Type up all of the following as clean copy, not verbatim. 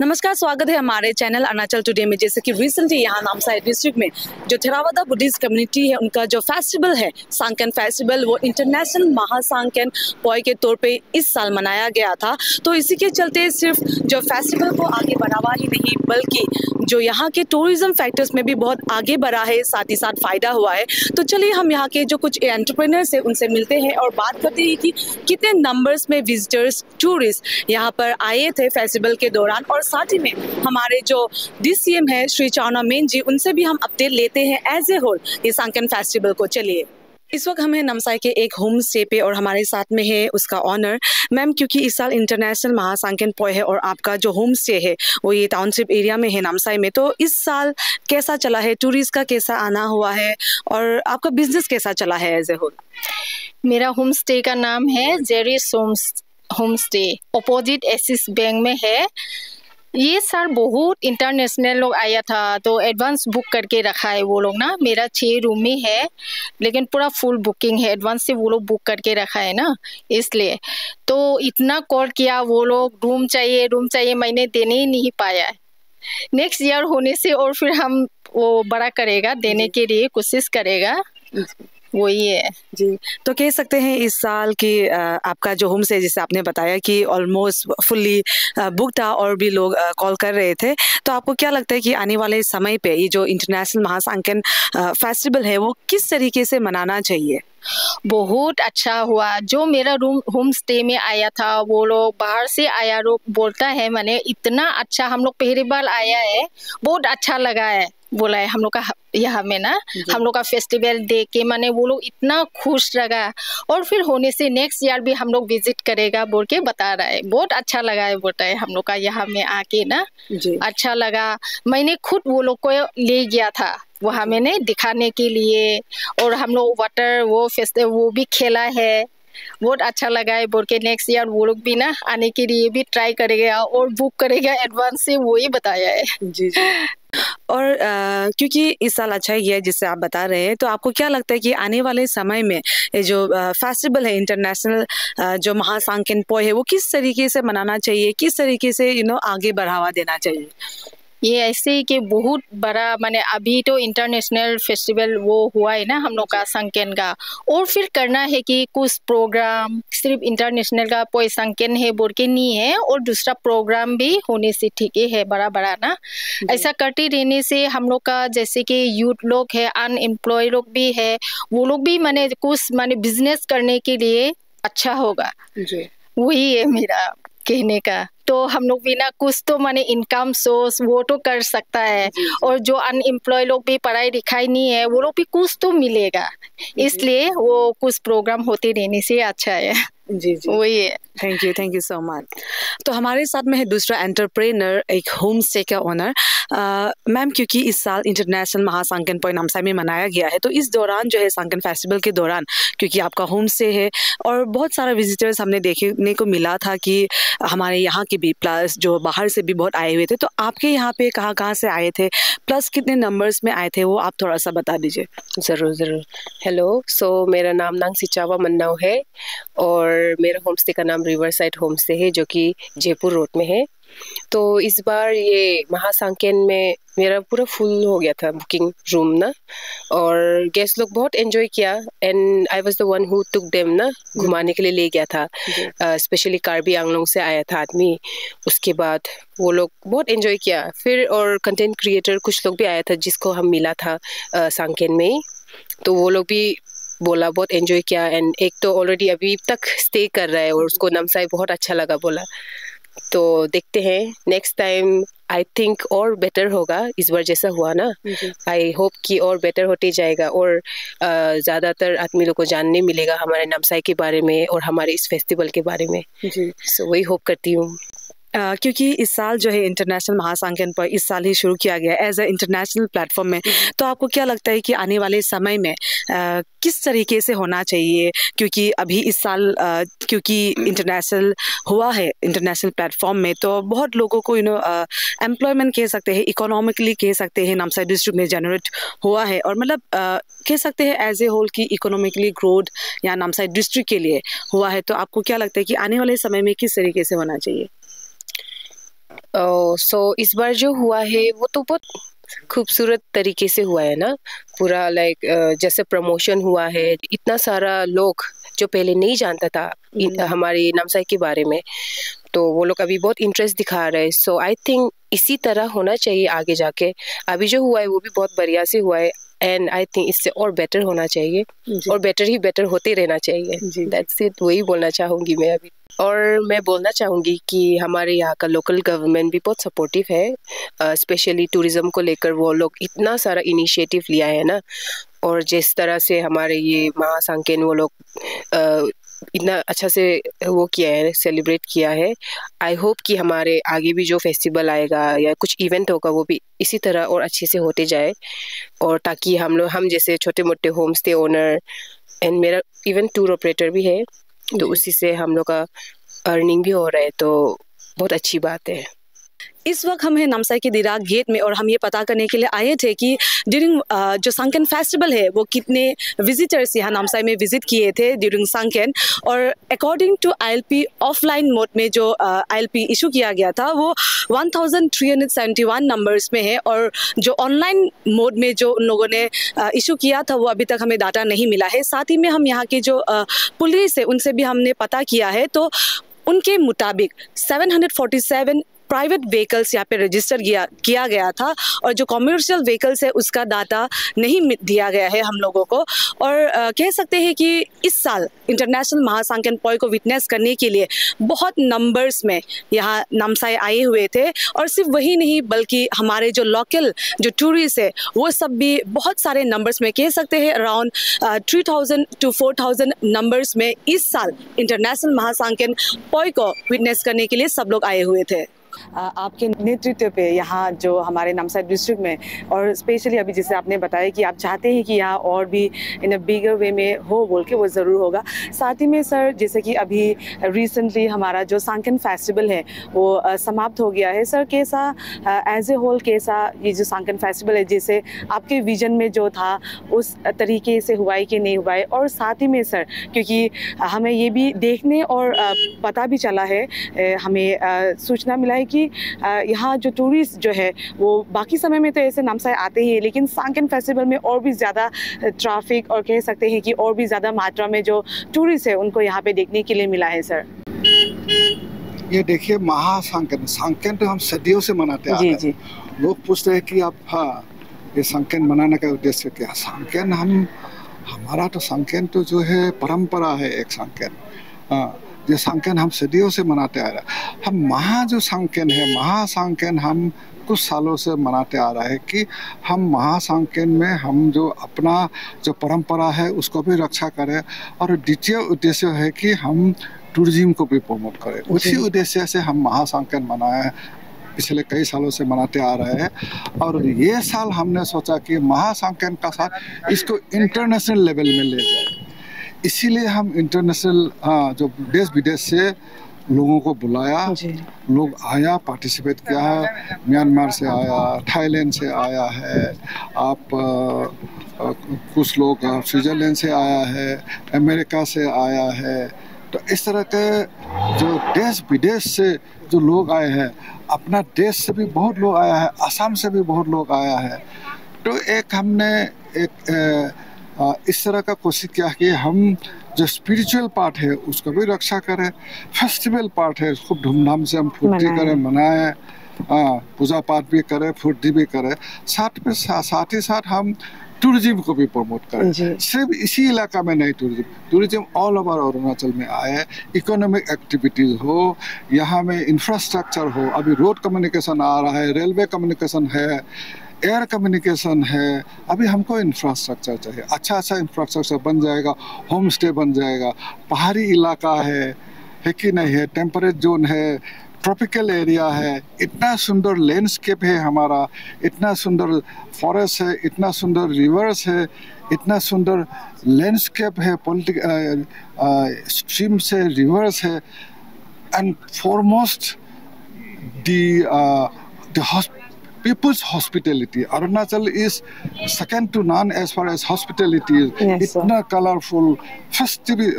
नमस्कार, स्वागत है हमारे चैनल अरुणाचल टुडे में। जैसे कि रिसेंटली यहाँ नामसाई डिस्ट्रिक्ट में जो थेरावादा बुद्धिस्ट कम्युनिटी है, उनका जो फेस्टिवल है सांकेन फेस्टिवल, वो इंटरनेशनल महासांकेन पॉय के तौर पे इस साल मनाया गया था। तो इसी के चलते सिर्फ जो फेस्टिवल को आगे बढ़ावा ही नहीं, बल्कि जो यहाँ के टूरिज्म फैक्टर्स में भी बहुत आगे बढ़ा है, साथ ही साथ फ़ायदा हुआ है। तो चलिए हम यहाँ के जो कुछ एंटरप्रेन्योर्स हैं उनसे मिलते हैं और बात करते हैं कि कितने नंबर्स में विजिटर्स, टूरिस्ट यहाँ पर आए थे फेस्टिवल के दौरान। और साथ ही में हमारे जो DCM है श्री चावना मेन जी, उनसे भी हम अपडेट लेते हैं एज ए होल ये सांकेन फेस्टिवल को। चलिए, इस वक्त हम हैं नामसाई के एक होम स्टे पे और हमारे साथ में है उसका ऑनर मैम। क्योंकि इस साल इंटरनेशनल महासांकेन पॉय है और आपका जो होम स्टे है वो ये टाउनशिप एरिया में है नामसाई में, तो इस साल कैसा चला है, टूरिस्ट का कैसा आना हुआ है और आपका बिजनेस कैसा चला है एज ए होल? मेरा होम स्टे का नाम है Jerry's home stay, opposite Axis bank में है। ये साल बहुत इंटरनेशनल लोग आया था, तो एडवांस बुक करके रखा है वो लोग ना। मेरा 6 रूम में है, लेकिन पूरा फुल बुकिंग है, एडवांस से वो लोग बुक करके रखा है ना, इसलिए। तो इतना कॉल किया वो लोग, रूम चाहिए, मैंने देने ही नहीं पाया। नेक्स्ट ईयर होने से और फिर हम वो बड़ा करेगा, देने के लिए कोशिश करेगा, वही है जी। तो कह सकते हैं इस साल की आपका जो होम स्टे, जैसे आपने बताया कि ऑलमोस्ट फुल्ली बुक था और भी लोग कॉल कर रहे थे, तो आपको क्या लगता है कि आने वाले समय पे ये जो इंटरनेशनल महासांकेन फेस्टिवल है वो किस तरीके से मनाना चाहिए? बहुत अच्छा हुआ। जो मेरा रूम होम स्टे में आया था, वो लोग बाहर से आया लोग बोलता है, मैंने इतना अच्छा, हम लोग पहली बार आया है, बहुत अच्छा लगा है बोला है हम लोग का यहाँ में ना। हम लोग का फेस्टिवल देख के मैंने वो लोग इतना खुश लगा, और फिर होने से नेक्स्ट ईयर भी हम लोग विजिट करेगा बोल के बता रहा है। बहुत अच्छा लगा है बोलता है हम लोग का यहाँ में आके ना, अच्छा लगा। मैंने खुद वो लोग को ले गया था वहाँ मैंने दिखाने के लिए, और हम लोग वाटर वो फेस्टिवल वो भी खेला है, बहुत अच्छा लगा है बोल के। नेक्स्ट ईयर वो लोग भी ना आने के लिए भी ट्राई करेगा और बुक करेगा एडवांस से, वो ही बताया है। जी। और क्योंकि इस साल अच्छा ही है जिससे आप बता रहे हैं, तो आपको क्या लगता है कि आने वाले समय में ये जो फेस्टिवल है इंटरनेशनल जो महासांकेन पॉय है वो किस तरीके से मनाना चाहिए, किस तरीके से आगे बढ़ावा देना चाहिए? ये ऐसे ही कि बहुत बड़ा, माने अभी तो इंटरनेशनल फेस्टिवल वो हुआ है ना हम लोग का सांकेन का, और फिर करना है कि कुछ प्रोग्राम सिर्फ इंटरनेशनल का पॉय सांकेन है बोल के नहीं है, और दूसरा प्रोग्राम भी होने से ठीक है बड़ा बड़ा ना। ऐसा करते रहने से हम लोग का, जैसे कि यूथ लोग है, अनएम्प्लॉय लोग भी है, वो लोग भी माने कुछ माने बिजनेस करने के लिए अच्छा होगा। वही है मेरा कहने का। तो हम लोग भी ना कुछ तो माने इनकम सोर्स वो तो कर सकता है, और जो अनएम्प्लॉय लोग भी पढ़ाई लिखाई नहीं है वो लोग भी कुछ तो मिलेगा, इसलिए वो कुछ प्रोग्राम होते रहने से अच्छा है। जी, वही है। Thank you so much. तो हमारे साथ में है दूसरा एंटरप्रेनर, एक होम स्टे का ओनर मैम। क्योंकि इस साल इंटरनेशनल महासांकेन पॉय नामसाई में मनाया गया है, तो इस दौरान जो है सांकेन फेस्टिवल के दौरान, क्योंकि आपका होम स्टे है और बहुत सारा विजिटर्स हमने देखने को मिला था कि हमारे यहाँ के भी, प्लस जो बाहर से भी बहुत आए हुए थे, तो आपके यहाँ पे कहाँ से आए थे, प्लस कितने नंबर्स में आए थे, वो आप थोड़ा सा बता दीजिए। ज़रूर। हेलो, सो मेरा नाम नांग सिचावा मन्नाव है और मेरा होम स्टे का नाम रिवर साइड होम स्टे है, जो कि जयपुर रोड में है। तो इस बार ये महासांकेन में मेरा पूरा फुल हो गया था बुकिंग रूम ना, और गेस्ट लोग बहुत एंजॉय किया, and I was the one who took them ना, घुमाने के लिए ले गया था। स्पेशली कार्बी आंगलोंग से आया था आदमी, उसके बाद वो लोग बहुत एंजॉय किया। फिर और कंटेंट क्रिएटर कुछ लोग भी आया था जिसको हम मिला था सांकेन में ही, तो वो लोग भी बोला बहुत एंजॉय किया। एंड एक तो ऑलरेडी अभी तक स्टे कर रहा है और उसको नामसाई बहुत अच्छा लगा बोला। तो देखते हैं नेक्स्ट टाइम, आई थिंक और बेटर होगा इस बार जैसा हुआ ना। आई होप कि और बेटर होते जाएगा, और ज़्यादातर आदमी लोग को जानने मिलेगा हमारे नामसाई के बारे में और हमारे इस फेस्टिवल के बारे में। सो वही होप करती हूँ। क्योंकि इस साल जो है इंटरनेशनल महासांकेन पॉय इस साल ही शुरू किया गया एज ए इंटरनेशनल प्लेटफॉर्म में, तो आपको क्या लगता है कि आने वाले समय में किस तरीके से होना चाहिए? क्योंकि अभी इस साल क्योंकि इंटरनेशनल हुआ है इंटरनेशनल प्लेटफॉर्म में, तो बहुत लोगों को एम्प्लॉयमेंट कह सकते हैं, इकोनॉमिकली कह सकते हैं नामसाई डिस्ट्रिक्ट में जनरेट हुआ है, और मतलब कह सकते हैं एज ए होल की इकोनॉमिकली ग्रोथ या नामसाई डिस्ट्रिक्ट के लिए हुआ है। तो आपको क्या लगता है कि आने वाले समय में किस तरीके से होना चाहिए? सो इस बार जो हुआ है वो तो बहुत खूबसूरत तरीके से हुआ है ना, पूरा लाइक जैसे प्रमोशन हुआ है, इतना सारा लोग जो पहले नहीं जानता था हमारी नामसाई के बारे में, तो वो लोग अभी बहुत इंटरेस्ट दिखा रहे हैं। सो आई थिंक इसी तरह होना चाहिए आगे जाके। अभी जो हुआ है वो भी बहुत बढ़िया से हुआ है, एंड आई थिंक इससे और बेटर होना चाहिए और बेटर ही बेटर होते रहना चाहिए। दैट्स इट, वही बोलना चाहूँगी मैं अभी। और मैं बोलना चाहूँगी कि हमारे यहाँ का लोकल गवर्नमेंट भी बहुत सपोर्टिव है, स्पेशली टूरिज्म को लेकर। वो लोग इतना सारा इनिशिएटिव लिया है ना, और जिस तरह से हमारे ये महासांकेन वो लोग इतना अच्छा से वो किया है, सेलिब्रेट किया है। आई होप कि हमारे आगे भी जो फेस्टिवल आएगा या कुछ इवेंट होगा वो भी इसी तरह और अच्छे से होते जाए, और ताकि हम जैसे छोटे मोटे होम स्टे ओनर, एंड मेरा इवन टूर ऑपरेटर भी है, तो उसी से हम लोग का अर्निंग भी हो रहा है, तो बहुत अच्छी बात है। इस वक्त हम हैं नामसाई के दिराक गेट में, और हम ये पता करने के लिए आए थे कि ड्यूरिंग जो सांकेन फेस्टिवल है वो कितने विजिटर्स यहाँ नामसाई में विजिट किए थे ड्यूरिंग सांकेन। और according to ILP offline mode में जो ILP इशू किया गया था वो 1371 नंबर्स में है, और जो ऑनलाइन मोड में जो उन लोगों ने इशू किया था वो अभी तक हमें डाटा नहीं मिला है। साथ ही में हम यहाँ के जो पुलिस है उनसे भी हमने पता किया है, तो उनके मुताबिक 747 प्राइवेट व्हीकल्स यहाँ पे रजिस्टर किया गया था, और जो कमर्शियल व्हीकल्स है उसका डाटा नहीं दिया गया है हम लोगों को। और कह सकते हैं कि इस साल इंटरनेशनल महासांकेन पॉय को विटनेस करने के लिए बहुत नंबर्स में यहाँ नामसाई आए हुए थे, और सिर्फ वही नहीं बल्कि हमारे जो लोकल जो टूरिस्ट है वो सब भी बहुत सारे नंबर्स में, कह सकते हैं अराउंड 3000 to 4000 नंबर्स में इस साल इंटरनेशनल महासांकेन पॉय को विटनेस करने के लिए सब लोग आए हुए थे। आपके नेतृत्व पे यहाँ जो हमारे नामसाई डिस्ट्रिक्ट में, और स्पेशली अभी जैसे आपने बताया कि आप चाहते हैं कि यहाँ और भी इन अ बिगर वे में हो, बोल के वो ज़रूर होगा। साथ ही में सर जैसे कि अभी रिसेंटली हमारा जो सांकेन फेस्टिवल है वो समाप्त हो गया है। सर कैसा एज ए होल कैसा ये जो सांकेन फेस्टिवल है, जैसे आपके विजन में जो था उस तरीके से हुआ है कि नहीं हुआ है? और साथ ही में सर क्योंकि हमें ये भी देखने और पता भी चला है, हमें सूचना मिला है कि यहाँ जो टूरिस्ट जो है वो बाकी समय में तो ऐसे नामसाई आते ही है, लेकिन सांकेन फेस्टिवल में और भी ज़्यादा ट्रैफिक और कह सकते हैं कि और भी ज़्यादा मात्रा में जो टूरिस्ट है उनको यहाँ पे देखने के लिए मिला है। सर ये देखिए सांकेन तो हम सदियों से मनाते आ रहे हैं। जी। लोग पूछते हैं कि आप ये सांकेन मनाने का उद्देश्य क्या? सांकेन हमारा तो सांकेन तो जो है परंपरा है, एक सांकेन ये सांकेन हम सदियों से मनाते आ रहे हैं। हम जो सांकेन है महासांकेन हम कुछ सालों से मनाते आ रहा है कि हम महासांकेन में हम जो अपना जो परंपरा है उसको भी रक्षा करें, और द्वितीय उद्देश्य है कि हम टूरिज्म को भी प्रमोट करें। उसी उद्देश्य से हम महासांकेन मनाए पिछले कई सालों से मनाते आ रहे हैं, और ये साल हमने सोचा कि महासांकेन का साथ इसको इंटरनेशनल लेवल में ले जाए। इसीलिए हम इंटरनेशनल जो देश विदेश से लोगों को बुलाया, लोग आया, पार्टिसिपेट किया है। म्यांमार से आया, थाईलैंड से आया है, आप कुछ लोग स्विट्जरलैंड से आया है, अमेरिका से आया है। तो इस तरह के जो देश विदेश से जो लोग आए हैं, अपना देश से भी बहुत लोग आया है, असम से भी बहुत लोग आया है। तो एक हमने इस तरह का कोशिश किया कि हम जो स्पिरिचुअल पार्ट है उसको भी रक्षा करें, फेस्टिवल पार्ट है खूब धूमधाम से हम फुर्ती करें, मनाएं, पूजा पाठ भी करें, फुर्ती भी करें, साथ ही साथ हम टूरिज्म को भी प्रमोट करें। सिर्फ इसी इलाका में नहीं, टूरिज्म ऑल ओवर अरुणाचल में आए, इकोनॉमिक एक्टिविटीज हो, यहाँ में इंफ्रास्ट्रक्चर हो। अभी रोड कम्युनिकेशन आ रहा है, रेलवे कम्युनिकेशन है, एयर कम्युनिकेशन है। अभी हमको इंफ्रास्ट्रक्चर चाहिए, अच्छा इंफ्रास्ट्रक्चर बन जाएगा, होम स्टे बन जाएगा, पहाड़ी इलाका है कि नहीं है, टेम्परेट जोन है, ट्रॉपिकल एरिया है, इतना सुंदर लैंडस्केप है हमारा, इतना सुंदर फॉरेस्ट है, इतना सुंदर रिवर्स है, इतना सुंदर लैंडस्केप है, स्ट्रीम से रिवर्स है, and foremost the people's hospitality. Arunachal is second to none as far as hospitality is. Yes, itna colorful festival.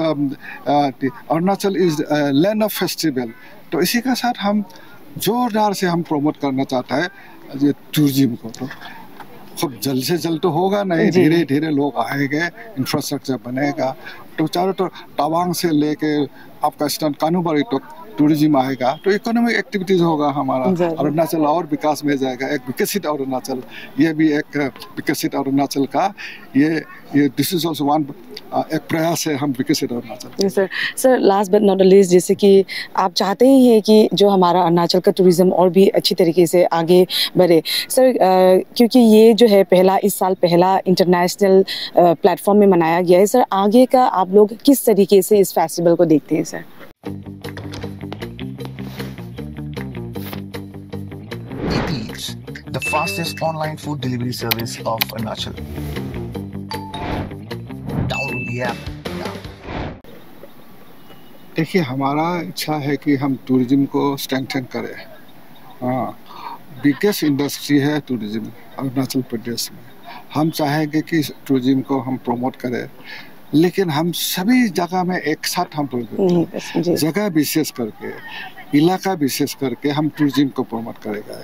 Arunachal is a land of festival. तो इसी के साथ हम जोरदार से हम प्रमोट करना चाहता है ये टूरिज्म को। तो खूब जल्द से जल्द तो होगा नहीं, धीरे धीरे लोग आएंगे, इंफ्रास्ट्रक्चर बनेगा, तो चारों तो तवांग से लेके आपका स्टैंड कानूबारी तो टूरिज्म आएगा, तो इकोनॉमिक एक्टिविटीज होगा हमारा। अरुणाचल और विकास में जाएगा, एक विकसित अरुणाचल, ये भी एक विकसित अरुणाचल का ये दिस इज ऑल्सो वन एक प्रयास है, हम विकसित Arunachal. Sir last but not the least, जैसे कि आप चाहते ही हैं कि जो हमारा अरुणाचल का टूरिज्म और भी अच्छी तरीके से आगे बढ़े सर, क्योंकि ये जो है इस साल पहला इंटरनेशनल प्लेटफॉर्म में मनाया गया है सर, आगे का आप लोग किस तरीके से इस फेस्टिवल को देखते हैं sir? The fastest online food delivery service of Arunachal. Download the app now. देखिए, हमारा इच्छा है कि हम टूरिज्म को स्ट्रेंथन करें। बिगेस्ट इंडस्ट्री है टूरिज्म अरुणाचल प्रदेश में। हम चाहेंगे कि टूरिज्म को हम प्रमोट करें, लेकिन हम सभी जगह में एक साथ हम जगह विशेष करके, इलाका विशेष करके हम टूरिज्म को प्रमोट करेगा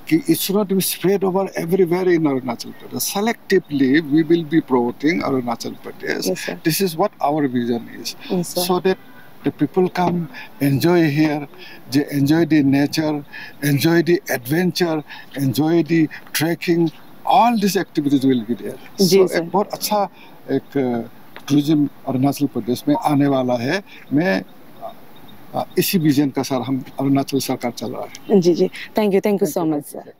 कि it's not be spread over everywhere in Arunachal Pradesh. Selectively we will be promoting Arunachal Pradesh. This is what our vision is, so that the people come, enjoy here, they enjoy the nature, enjoy the adventure, enjoy the trekking, all these activities will be there. So एक बहुत अच्छा एक tourism Arunachal Pradesh में आने वाला है। मैं इसी विजन का सर हम अरुणाचल सरकार चल रहा है। जी, thank you so much sir.